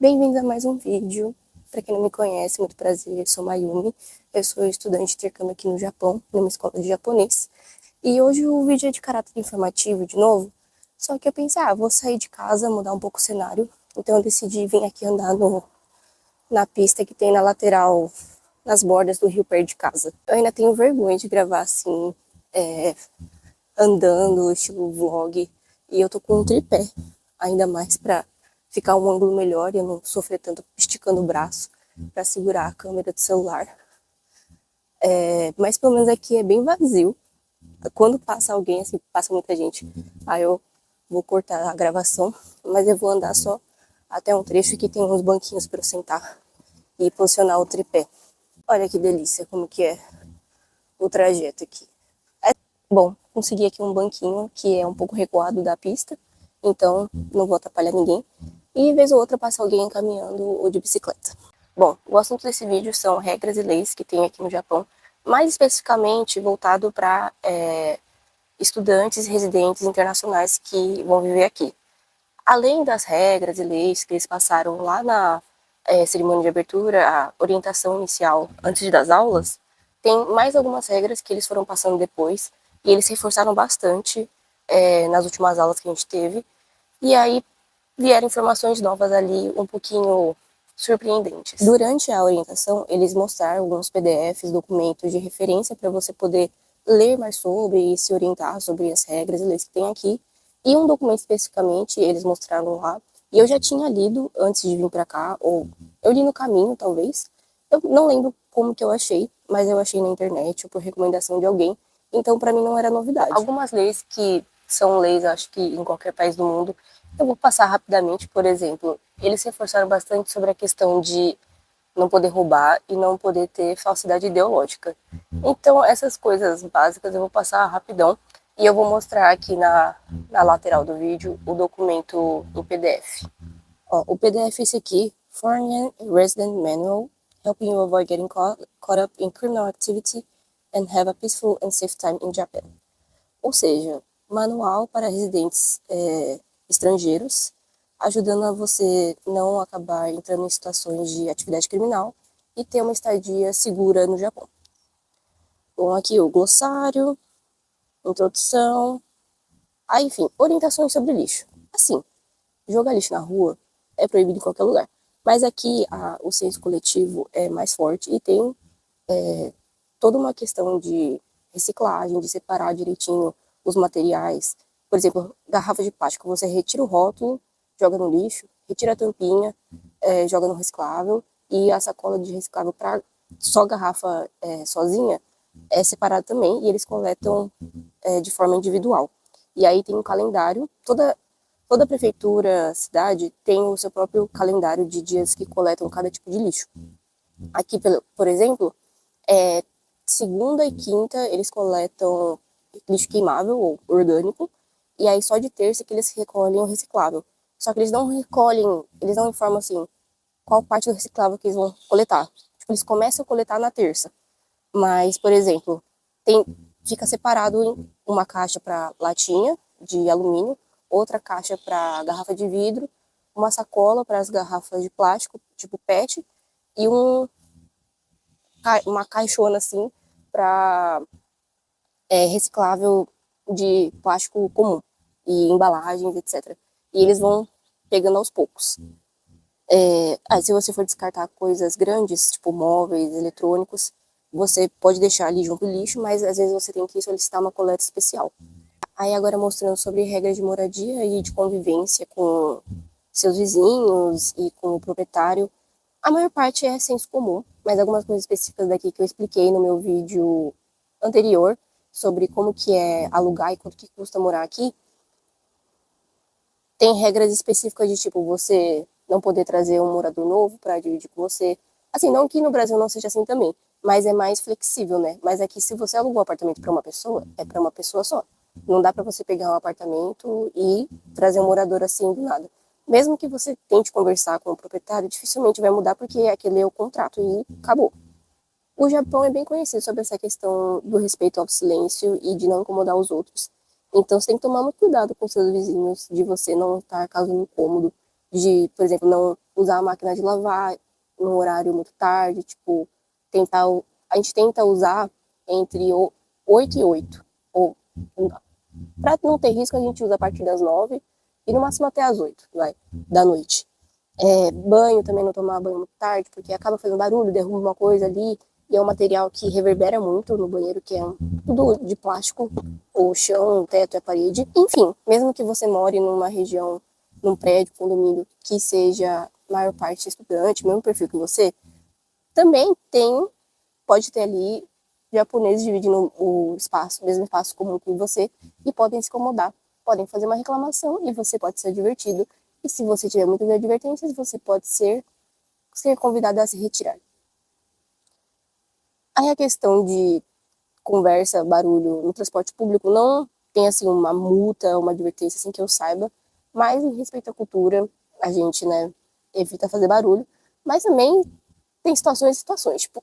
Bem-vindos a mais um vídeo. Para quem não me conhece, muito prazer, eu sou Mayumi. Eu sou estudante de intercâmbio aqui no Japão, numa escola de japonês. E hoje o vídeo é de caráter informativo de novo. Só que eu pensei, vou sair de casa, mudar um pouco o cenário. Então eu decidi vir aqui andar na pista que tem na lateral, nas bordas do rio perto de casa. Eu ainda tenho vergonha de gravar assim, andando, estilo vlog. E eu tô com um tripé, ainda mais pra ficar um ângulo melhor e eu não sofrer tanto esticando o braço para segurar a câmera do celular. Mas pelo menos aqui é bem vazio. Quando passa alguém, assim, passa muita gente, aí eu vou cortar a gravação, mas eu vou andar só até um trecho que tem uns banquinhos para eu sentar e posicionar o tripé. Olha que delícia como que é o trajeto aqui. Bom, consegui aqui um banquinho que é um pouco recuado da pista, então não vou atrapalhar ninguém. E vez ou outra passa alguém caminhando ou de bicicleta. Bom, o assunto desse vídeo são regras e leis que tem aqui no Japão, mais especificamente voltado para estudantes e residentes internacionais que vão viver aqui. Além das regras e leis que eles passaram lá na cerimônia de abertura, a orientação inicial antes das aulas, tem mais algumas regras que eles foram passando depois e eles reforçaram bastante nas últimas aulas que a gente teve. E aí vieram informações novas ali, um pouquinho surpreendentes. Durante a orientação, eles mostraram alguns PDFs, documentos de referência para você poder ler mais sobre e se orientar sobre as regras e leis que tem aqui. E um documento especificamente, eles mostraram lá, e eu já tinha lido antes de vir para cá, ou eu li no caminho, talvez. Eu não lembro como que eu achei, mas eu achei na internet ou por recomendação de alguém, então para mim não era novidade. Algumas leis que são leis, acho que em qualquer país do mundo, eu vou passar rapidamente. Por exemplo, eles reforçaram bastante sobre a questão de não poder roubar e não poder ter falsidade ideológica. Então, essas coisas básicas eu vou passar rapidão e eu vou mostrar aqui na lateral do vídeo o documento em PDF. O PDF é esse aqui, Foreign Resident Manual, helping you avoid getting caught up in criminal activity and have a peaceful and safe time in Japan. Ou seja, manual para residentes estrangeiros, ajudando a você não acabar entrando em situações de atividade criminal e ter uma estadia segura no Japão. Bom, aqui o glossário, introdução, enfim, orientações sobre lixo. Assim, jogar lixo na rua é proibido em qualquer lugar, mas aqui o senso coletivo é mais forte e tem toda uma questão de reciclagem, de separar direitinho os materiais. Por exemplo, garrafa de plástico, você retira o rótulo, joga no lixo, retira a tampinha, joga no reciclável, e a sacola de reciclável para só garrafa sozinha é separada também, e eles coletam de forma individual. E aí tem um calendário, toda prefeitura, cidade tem o seu próprio calendário de dias que coletam cada tipo de lixo. Aqui, por exemplo, segunda e quinta eles coletam lixo queimável ou orgânico, e aí só de terça que eles recolhem o reciclável. Só que eles não recolhem, eles não informam assim qual parte do reciclável que eles vão coletar. Tipo, eles começam a coletar na terça, mas, por exemplo, fica separado em uma caixa para latinha de alumínio, outra caixa para garrafa de vidro, uma sacola para as garrafas de plástico, tipo PET, e uma caixona assim para reciclável de plástico comum e embalagens, etc. E eles vão pegando aos poucos. Se você for descartar coisas grandes, tipo móveis, eletrônicos, você pode deixar ali junto o lixo, mas às vezes você tem que solicitar uma coleta especial. Aí agora mostrando sobre regras de moradia e de convivência com seus vizinhos e com o proprietário. A maior parte é senso comum, mas algumas coisas específicas daqui que eu expliquei no meu vídeo anterior sobre como que é alugar e quanto que custa morar aqui, tem regras específicas de tipo, você não poder trazer um morador novo para dividir com você. Assim, não que no Brasil não seja assim também, mas é mais flexível, né? Mas aqui, se você alugou um apartamento para uma pessoa, é para uma pessoa só. Não dá para você pegar um apartamento e trazer um morador assim do nada. Mesmo que você tente conversar com o proprietário, dificilmente vai mudar porque aquele é o contrato e acabou. O Japão é bem conhecido sobre essa questão do respeito ao silêncio e de não incomodar os outros. Então você tem que tomar muito cuidado com seus vizinhos, de você não estar causando incômodo, de, por exemplo, não usar a máquina de lavar no horário muito tarde, tipo, a gente tenta usar entre 8 e 8, ou para não ter risco, a gente usa a partir das 9 e no máximo até as 8, da noite. Banho também, não tomar banho muito tarde, porque acaba fazendo barulho, derruba uma coisa ali, e é um material que reverbera muito no banheiro, que é tudo de plástico, o chão, o teto e a parede. Enfim, mesmo que você more numa região, num prédio, condomínio, que seja maior parte estudante, mesmo perfil que você, também pode ter ali japoneses dividindo o espaço, o mesmo espaço comum que você, e podem se incomodar, podem fazer uma reclamação e você pode ser advertido. E se você tiver muitas advertências, você pode ser convidado a se retirar. Aí a questão de conversa, barulho no transporte público não tem assim uma multa, uma advertência assim que eu saiba, mas em respeito à cultura, a gente, né, evita fazer barulho, mas também tem situações e situações, tipo,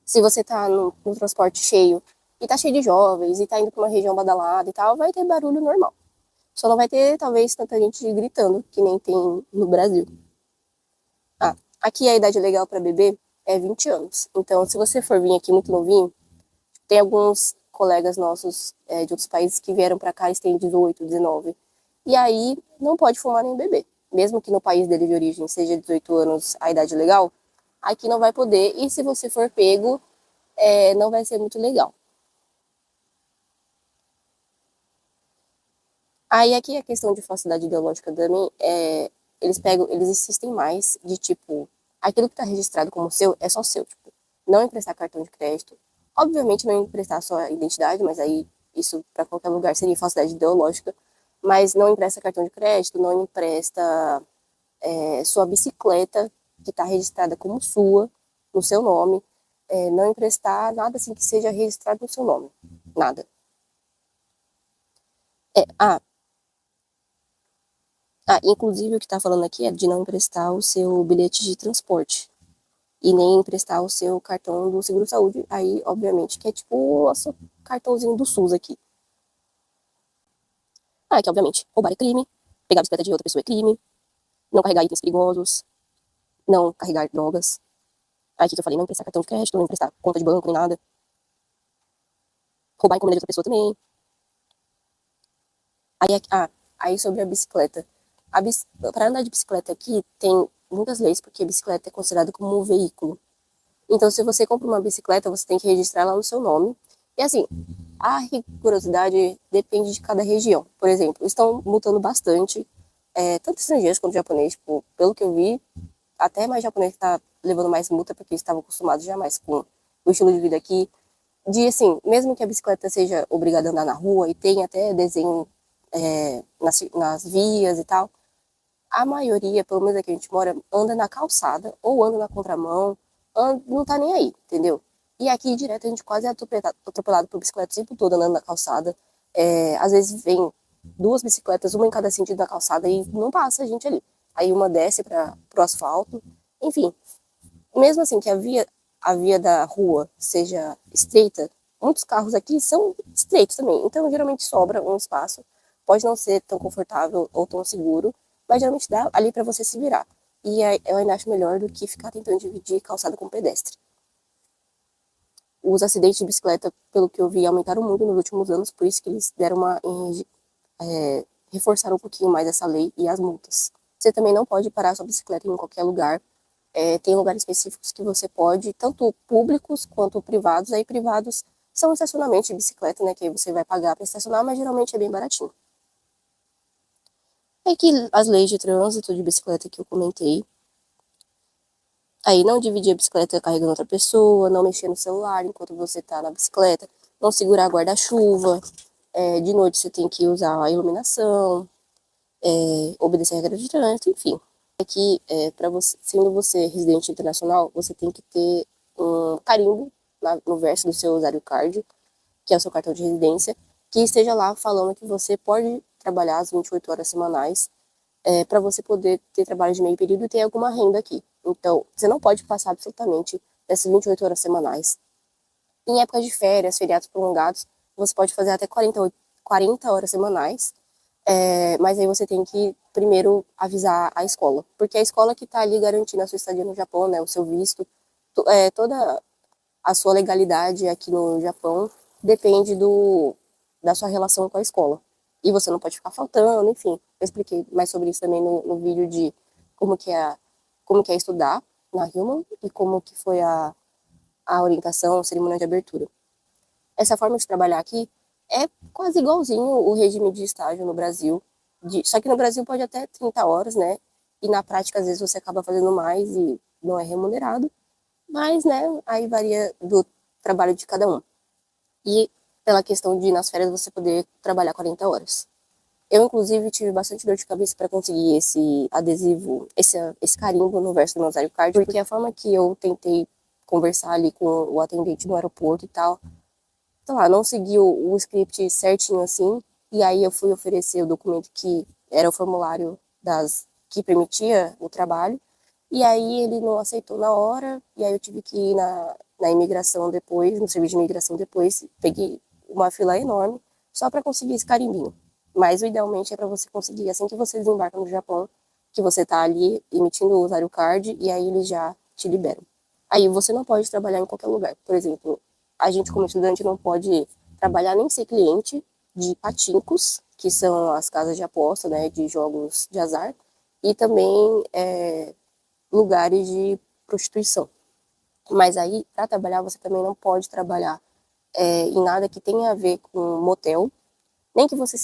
se você tá no transporte cheio e tá cheio de jovens e tá indo pra uma região badalada e tal, vai ter barulho normal. Só não vai ter, talvez, tanta gente gritando, que nem tem no Brasil. Aqui a idade legal para beber é 20 anos. Então, se você for vir aqui muito novinho, tem alguns colegas nossos de outros países que vieram para cá, eles têm 18, 19. E aí, não pode fumar nem beber. Mesmo que no país dele de origem seja 18 anos a idade legal, aqui não vai poder. E se você for pego, não vai ser muito legal. Aí aqui a questão de falsidade ideológica também eles insistem mais de tipo, aquilo que está registrado como seu é só seu, tipo, não emprestar cartão de crédito. Obviamente não emprestar só a identidade, mas aí isso para qualquer lugar seria falsidade ideológica. Mas não empresta cartão de crédito, não empresta sua bicicleta que está registrada como sua, no seu nome, não emprestar nada assim que seja registrado no seu nome, nada. É, ah, inclusive o que está falando aqui é de não emprestar o seu bilhete de transporte e nem emprestar o seu cartão do seguro-saúde. Aí, obviamente, que é tipo o nosso cartãozinho do SUS aqui. Que obviamente, roubar é crime, pegar a bicicleta de outra pessoa é crime, não carregar itens perigosos, não carregar drogas. Aí, o que eu falei? Não emprestar cartão de crédito, não emprestar conta de banco, nem nada. Roubar encomenda de outra pessoa também. Aí sobre a bicicleta. Para andar de bicicleta aqui, tem muitas leis, porque a bicicleta é considerada como um veículo. Então, se você compra uma bicicleta, você tem que registrar lá no seu nome. E assim, a rigorosidade depende de cada região. Por exemplo, estão multando bastante, tanto estrangeiros quanto japoneses. Tipo, pelo que eu vi, até mais japonês está levando mais multa, porque estavam acostumados já mais com o estilo de vida aqui. De assim, mesmo que a bicicleta seja obrigada a andar na rua e tenha até desenho nas vias e tal, a maioria, pelo menos aqui a gente mora, anda na calçada ou anda na contramão, não tá nem aí, entendeu? E aqui direto a gente quase é atropelado por bicicleta o tempo todo andando na calçada. Às vezes vem duas bicicletas, uma em cada sentido da calçada e não passa a gente ali. Aí uma desce para pro asfalto. Enfim, mesmo assim que a via da rua seja estreita, muitos carros aqui são estreitos também. Então geralmente sobra um espaço. Pode não ser tão confortável ou tão seguro, mas geralmente dá ali para você se virar. E eu ainda acho melhor do que ficar tentando dividir calçada com pedestre. Os acidentes de bicicleta, pelo que eu vi, aumentaram muito nos últimos anos, por isso que eles deram reforçaram um pouquinho mais essa lei e as multas. Você também não pode parar sua bicicleta em qualquer lugar. Tem lugares específicos que você pode, tanto públicos quanto privados. Aí privados são estacionamentos de bicicleta, né, que aí você vai pagar para estacionar, mas geralmente é bem baratinho. É que as leis de trânsito de bicicleta que eu comentei. Aí não dividir a bicicleta carregando outra pessoa, não mexer no celular enquanto você tá na bicicleta, não segurar guarda-chuva. De noite você tem que usar a iluminação, obedecer a regra de trânsito, enfim. Aqui, para você, sendo você residente internacional, você tem que ter um carimbo no verso do seu usuário card, que é o seu cartão de residência, que esteja lá falando que você pode trabalhar as 28 horas semanais, para você poder ter trabalho de meio período e ter alguma renda aqui. Então, você não pode passar absolutamente dessas 28 horas semanais. Em época de férias, feriados prolongados, você pode fazer até 40 horas semanais, Mas aí você tem que primeiro avisar a escola, porque é a escola que está ali garantindo a sua estadia no Japão, né, o seu visto, toda a sua legalidade aqui no Japão depende da sua relação com a escola. E você não pode ficar faltando, enfim. Eu expliquei mais sobre isso também no vídeo de como que é, como que é estudar na Human e como que foi a orientação, a cerimônia de abertura. Essa forma de trabalhar aqui é quase igualzinho o regime de estágio no Brasil. Só que no Brasil pode até 30 horas, né? E na prática, às vezes, você acaba fazendo mais e não é remunerado. Mas, né, aí varia do trabalho de cada um. E pela questão de, nas férias, você poder trabalhar 40 horas. Eu, inclusive, tive bastante dor de cabeça para conseguir esse adesivo, esse carimbo no verso do meu usuário card, porque a forma que eu tentei conversar ali com o atendente no aeroporto e tal, sei lá, não segui o script certinho assim, e aí eu fui oferecer o documento que era o formulário que permitia o trabalho, e aí ele não aceitou na hora, e aí eu tive que ir na imigração depois, no serviço de imigração depois, peguei uma fila enorme só para conseguir esse carimbinho. Mas o idealmente é para você conseguir assim que você desembarca no Japão, que você tá ali emitindo o usuário card e aí eles já te liberam. Aí você não pode trabalhar em qualquer lugar. Por exemplo, a gente como estudante não pode trabalhar nem ser cliente de patincos, que são as casas de aposta, né, de jogos de azar, e também lugares de prostituição. Mas aí, para trabalhar, você também não pode trabalhar em nada que tenha a ver com motel, nem que você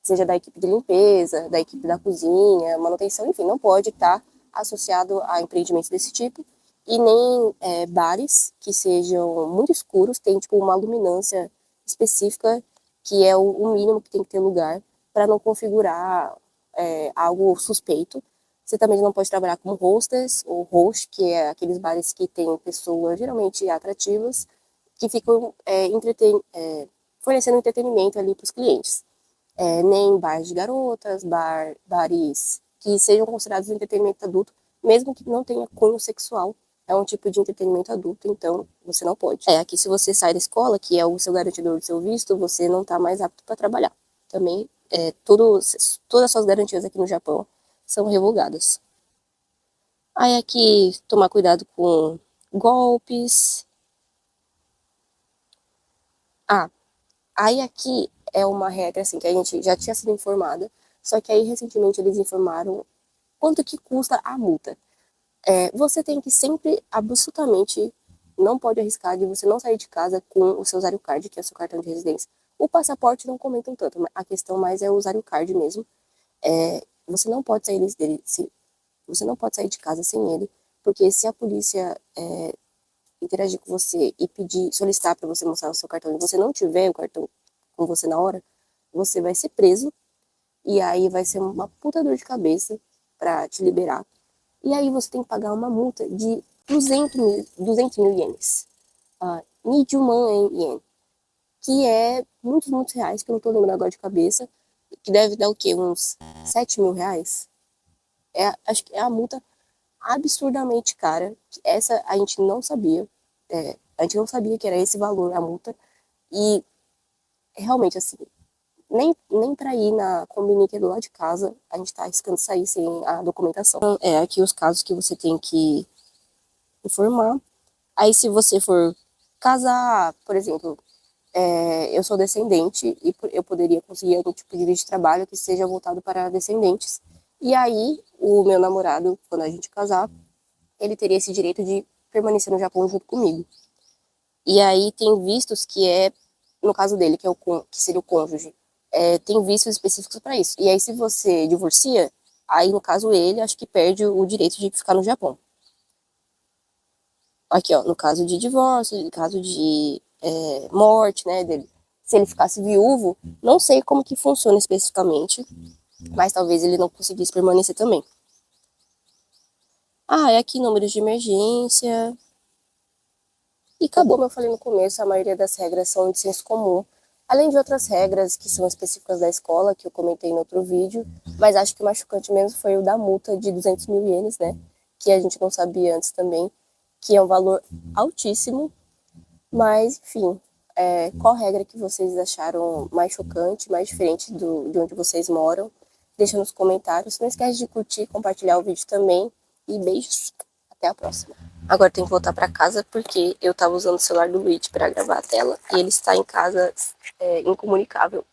seja da equipe de limpeza, da equipe da cozinha, manutenção, enfim, não pode estar associado a empreendimentos desse tipo, e nem bares que sejam muito escuros, tem tipo uma luminância específica, que é o mínimo que tem que ter lugar, para não configurar algo suspeito. Você também não pode trabalhar como hostess ou host, que é aqueles bares que tem pessoas geralmente atrativas, que ficam fornecendo entretenimento ali para os clientes. Nem bares de garotas, bares que sejam considerados entretenimento adulto, mesmo que não tenha cunho sexual. É um tipo de entretenimento adulto, então você não pode. Aqui se você sai da escola, que é o seu garantidor do seu visto, você não está mais apto para trabalhar. Também, todas as suas garantias aqui no Japão são revogadas. Aí aqui, tomar cuidado com golpes. Aí aqui é uma regra assim que a gente já tinha sido informada, só que aí recentemente eles informaram quanto que custa a multa. Você tem que sempre, absolutamente, não pode arriscar de você não sair de casa com o seu usuário card, que é o seu cartão de residência. O passaporte não comentam tanto, a questão mais é o usuário card mesmo. Você não pode sair dele, você não pode sair de casa sem ele, porque se a polícia interagir com você e solicitar para você mostrar o seu cartão e você não tiver o cartão com você na hora, você vai ser preso e aí vai ser uma puta dor de cabeça para te liberar. E aí você tem que pagar uma multa de 200 mil ienes. 20 万 ien, que é muitos reais, que eu não tô lembrando agora de cabeça, que deve dar o quê? Uns 7 mil reais? Acho que é a multa absurdamente cara. Essa a gente não sabia. A gente não sabia que era esse valor a multa. E realmente, assim, nem para ir na Combini, que é do lado de casa, a gente tá arriscando sair sem a documentação. Então, aqui os casos que você tem que informar. Aí, se você for casar, por exemplo, eu sou descendente e eu poderia conseguir algum tipo de visto de trabalho que seja voltado para descendentes. E aí, o meu namorado, quando a gente casar, ele teria esse direito de permanecer no Japão junto comigo. E aí tem vistos que no caso dele, que seria o cônjuge, tem vistos específicos para isso. E aí se você divorcia, aí no caso ele, acho que perde o direito de ficar no Japão. Aqui, ó, no caso de divórcio, no caso de morte, né, dele. Se ele ficasse viúvo, não sei como que funciona especificamente, mas talvez ele não conseguisse permanecer também. É aqui números de emergência. E acabou. Como eu falei no começo, a maioria das regras são de senso comum, além de outras regras que são específicas da escola, que eu comentei no outro vídeo, mas acho que o mais chocante mesmo foi o da multa de 200 mil ienes, né, que a gente não sabia antes também, que é um valor altíssimo, mas, enfim, qual regra que vocês acharam mais chocante, mais diferente de onde vocês moram. Deixa nos comentários. Não esquece de curtir, compartilhar o vídeo também. E beijos. Até a próxima. Agora tenho que voltar para casa porque eu tava usando o celular do Luigi para gravar a tela e ele está em casa incomunicável.